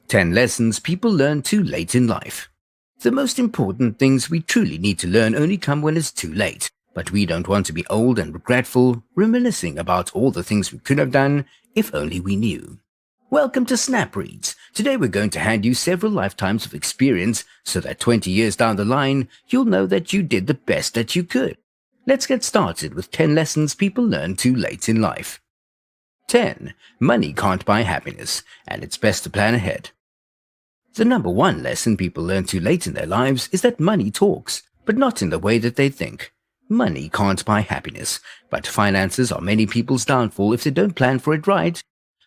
10 lessons people learn too late in life. The most important things we truly need to learn only come when it's too late. But we don't want to be old and regretful, reminiscing about all the things we could have done if only we knew. Welcome to Snap Reads. Today we're going to hand you several lifetimes of experience so that 20 years down the line, you'll know that you did the best that you could. Let's get started with 10 lessons people learn too late in life. 10. Money can't buy happiness, and it's best to plan ahead. The number one lesson people learn too late in their lives is that money talks, but not in the way that they think. Money can't buy happiness, but finances are many people's downfall if they don't plan for it right.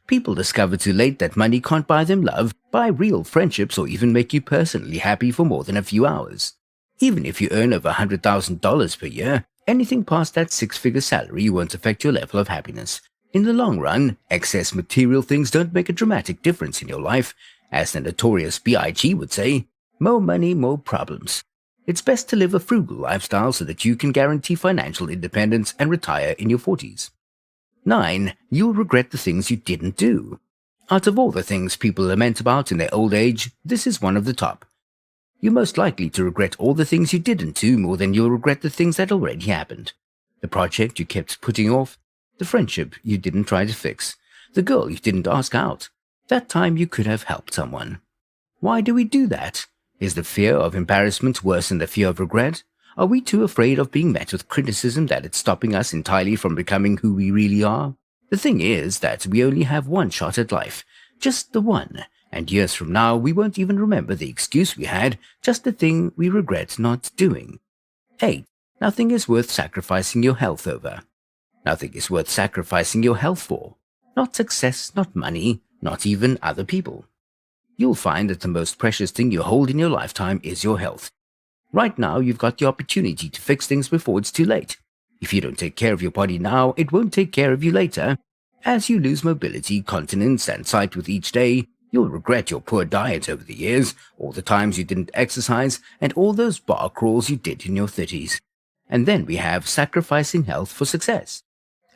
People discover too late that money can't buy them love, buy real friendships, or even make you personally happy for more than a few hours. Even if you earn over $100,000 per year, anything past that six-figure salary won't affect your level of happiness. In the long run, excess material things don't make a dramatic difference in your life. As the notorious B.I.G. would say, more money, more problems. It's best to live a frugal lifestyle so that you can guarantee financial independence and retire in your 40s. 9. You'll regret the things you didn't do. Out of all the things people lament about in their old age, this is one of the top. You're most likely to regret all the things you didn't do more than you'll regret the things that already happened. The project you kept putting off, the friendship you didn't try to fix, the girl you didn't ask out, that time you could have helped someone. Why do we do that? Is the fear of embarrassment worse than the fear of regret? Are we too afraid of being met with criticism that it's stopping us entirely from becoming who we really are? The thing is that we only have one shot at life, just the one, and years from now we won't even remember the excuse we had, just the thing we regret not doing. 8. Nothing is worth sacrificing your health over. Nothing is worth sacrificing your health for. Not success, not money, not even other people. You'll find that the most precious thing you hold in your lifetime is your health. Right now, you've got the opportunity to fix things before it's too late. If you don't take care of your body now, it won't take care of you later. As you lose mobility, continence, and sight with each day, you'll regret your poor diet over the years, all the times you didn't exercise, and all those bar crawls you did in your 30s. And then we have sacrificing health for success.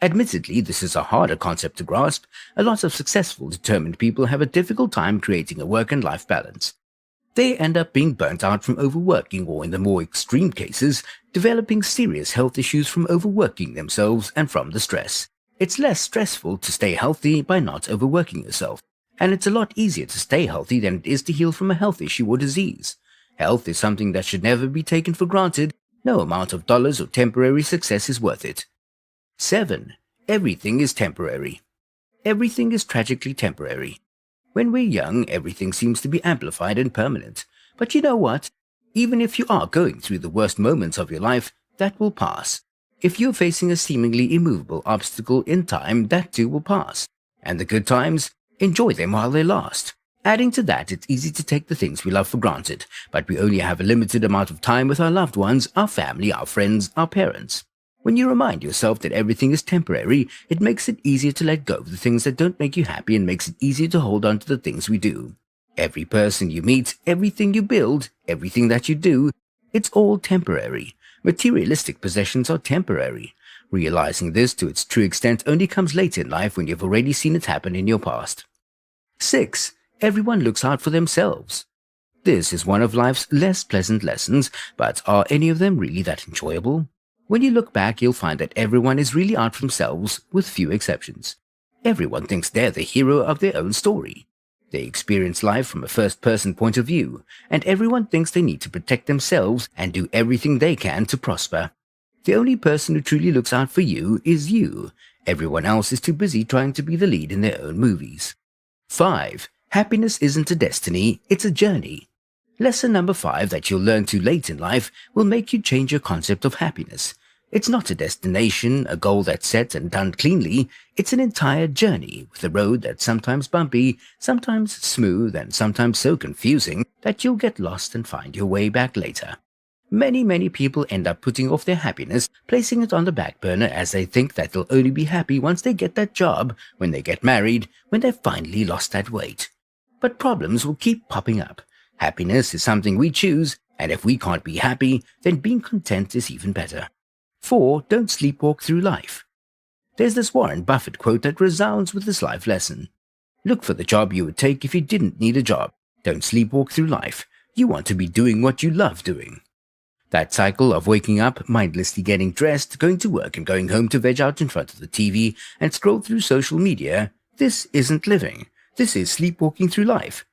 Admittedly, this is a harder concept to grasp. A lot of successful, determined people have a difficult time creating a work and life balance. They end up being burnt out from overworking, or in the more extreme cases, developing serious health issues from overworking themselves and from the stress. It's less stressful to stay healthy by not overworking yourself, and it's a lot easier to stay healthy than it is to heal from a health issue or disease. Health is something that should never be taken for granted. No amount of dollars or temporary success is worth it. 7. Everything is temporary. Everything is tragically temporary. When we're young, everything seems to be amplified and permanent. But you know what? Even if you are going through the worst moments of your life, that will pass. If you're facing a seemingly immovable obstacle in time, that too will pass. And the good times, enjoy them while they last. Adding to that, it's easy to take the things we love for granted, but we only have a limited amount of time with our loved ones, our family, our friends, our parents. When you remind yourself that everything is temporary, it makes it easier to let go of the things that don't make you happy and makes it easier to hold on to the things we do. Every person you meet, everything you build, everything that you do, it's all temporary. Materialistic possessions are temporary. Realizing this to its true extent only comes late in life when you've already seen it happen in your past. 6. Everyone looks out for themselves. This is one of life's less pleasant lessons, but are any of them really that enjoyable? When you look back, you'll find that everyone is really out for themselves, with few exceptions. Everyone thinks they're the hero of their own story. They experience life from a first-person point of view, and everyone thinks they need to protect themselves and do everything they can to prosper. The only person who truly looks out for you is you. Everyone else is too busy trying to be the lead in their own movies. 5. Happiness isn't a destiny, it's a journey. Lesson number 5 that you'll learn too late in life will make you change your concept of happiness. It's not a destination, a goal that's set and done cleanly. It's an entire journey with a road that's sometimes bumpy, sometimes smooth, and sometimes so confusing that you'll get lost and find your way back later. Many people end up putting off their happiness, placing it on the back burner as they think that they'll only be happy once they get that job, when they get married, when they've finally lost that weight. But problems will keep popping up. Happiness is something we choose, and if we can't be happy, then being content is even better. 4. Don't sleepwalk through life. There's this Warren Buffett quote that resounds with this life lesson. Look for the job you would take if you didn't need a job. Don't sleepwalk through life. You want to be doing what you love doing. That cycle of waking up, mindlessly getting dressed, going to work and going home to veg out in front of the TV and scroll through social media, this isn't living. This is sleepwalking through life.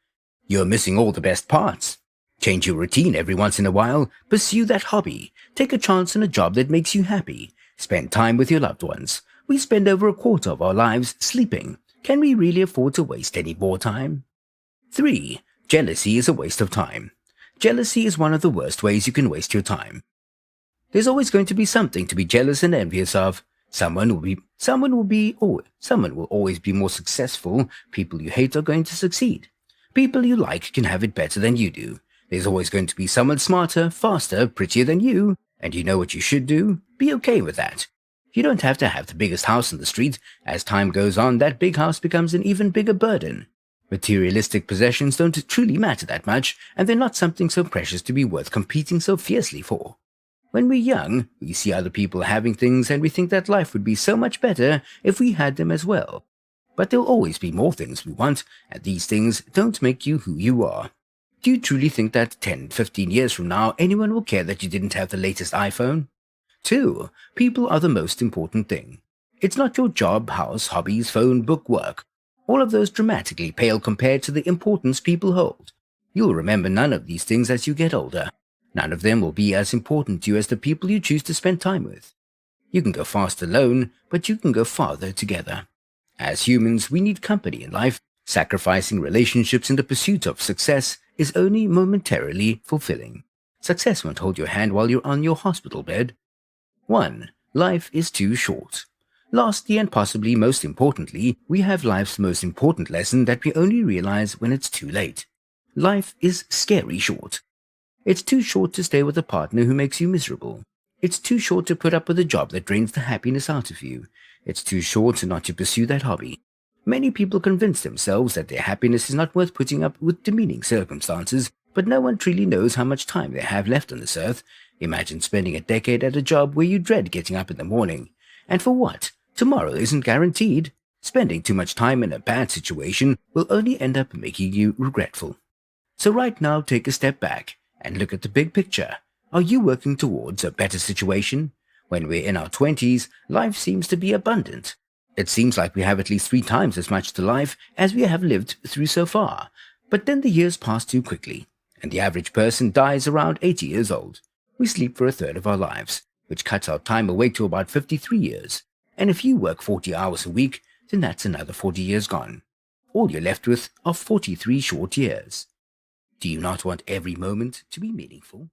You're missing all the best parts. Change your routine every once in a while. Pursue that hobby. Take a chance on a job that makes you happy. Spend time with your loved ones. We spend over a quarter of our lives sleeping. Can we really afford to waste any more time? 3. Jealousy is a waste of time. Jealousy is one of the worst ways you can waste your time. There's always going to be something to be jealous and envious of. Someone will always be more successful. People you hate are going to succeed. People you like can have it better than you do. There's always going to be someone smarter, faster, prettier than you, and you know what you should do. Be okay with that. You don't have to have the biggest house in the street. As time goes on, that big house becomes an even bigger burden. Materialistic possessions don't truly matter that much, and they're not something so precious to be worth competing so fiercely for. When we're young, we see other people having things and we think that life would be so much better if we had them as well. But there'll always be more things we want, and these things don't make you who you are. Do you truly think that 10, 15 years from now anyone will care that you didn't have the latest iPhone? 2. People are the most important thing. It's not your job, house, hobbies, phone, book, work. All of those dramatically pale compared to the importance people hold. You'll remember none of these things as you get older. None of them will be as important to you as the people you choose to spend time with. You can go fast alone, but you can go farther together. As humans, we need company in life. Sacrificing relationships in the pursuit of success is only momentarily fulfilling. Success won't hold your hand while you're on your hospital bed. 1. Life is too short. Lastly, and possibly most importantly, we have life's most important lesson that we only realize when it's too late. Life is scary short. It's too short to stay with a partner who makes you miserable. It's too short to put up with a job that drains the happiness out of you. It's too short not to pursue that hobby. Many people convince themselves that their happiness is not worth putting up with demeaning circumstances, but no one truly knows how much time they have left on this earth. Imagine spending a decade at a job where you dread getting up in the morning. And for what? Tomorrow isn't guaranteed. Spending too much time in a bad situation will only end up making you regretful. So right now, take a step back and look at the big picture. Are you working towards a better situation? When we're in our 20s, life seems to be abundant. It seems like we have at least 3 times as much to life as we have lived through so far. But then the years pass too quickly, and the average person dies around 80 years old. We sleep for a third of our lives, which cuts our time away to about 53 years. And if you work 40 hours a week, then that's another 40 years gone. All you're left with are 43 short years. Do you not want every moment to be meaningful?